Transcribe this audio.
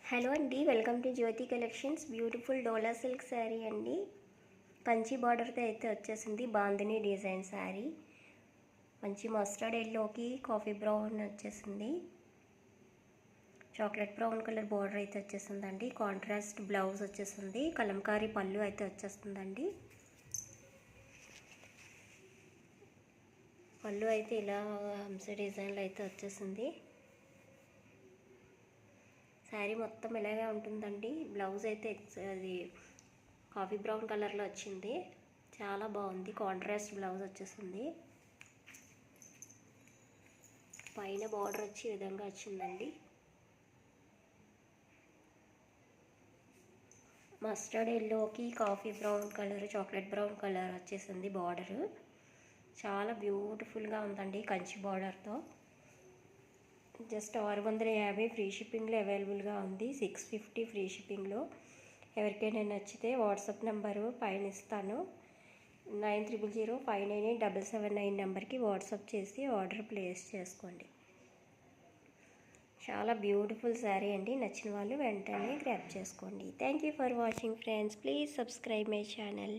Hello అండి, welcome to Jyothi collections. Beautiful Dola silk sari అండి. కంచి బార్డర్తో అయితే వచ్చేసింది. బాందిని డిజైన్ శారీ. మంచి మస్టర్డ్ ఎల్లోకి కాఫీ బ్రౌన్ వచ్చేసింది. చాక్లెట్ బ్రౌన్ కలర్ బార్డర్ అయితే వచ్చేసిందండి. కాంట్రాస్ట్ బ్లౌజ్ వచ్చేసింది. కలంకారీ పళ్ళు అయితే వచ్చేస్తుందండి. పళ్ళు అయితే ఇలా హంస డిజైన్లో అయితే వచ్చేసింది. శారీ మొత్తం ఇలాగే ఉంటుందండి. బ్లౌజ్ అయితే అది కాఫీ బ్రౌన్ కలర్లో వచ్చింది. చాలా బాగుంది. కాంట్రాస్ట్ బ్లౌజ్ వచ్చేసింది. పైన బార్డర్ వచ్చి ఈ విధంగా వచ్చిందండి. మస్టర్డ్ ఎల్లోకి coffee brown colour, chocolate brown colour వచ్చేసింది బార్డరు. చాలా బ్యూటిఫుల్గా ఉందండి కంచి బార్డర్తో. జస్ట్ 650 ఫ్రీ షిప్పింగ్లో అవైలబుల్గా ఉంది. 650 ఫ్రీ షిప్పింగ్లో. ఎవరికైనా నచ్చితే వాట్సాప్ నెంబరు పైన ఇస్తాను. 9305987779 నెంబర్కి వాట్సాప్ చేసి ఆర్డర్ ప్లేస్ చేసుకోండి. చాలా బ్యూటిఫుల్ శారీ అండి. నచ్చిన వాళ్ళు వెంటనే గ్రాబ్ చేసుకోండి. Thank you for watching friends. Please subscribe my channel.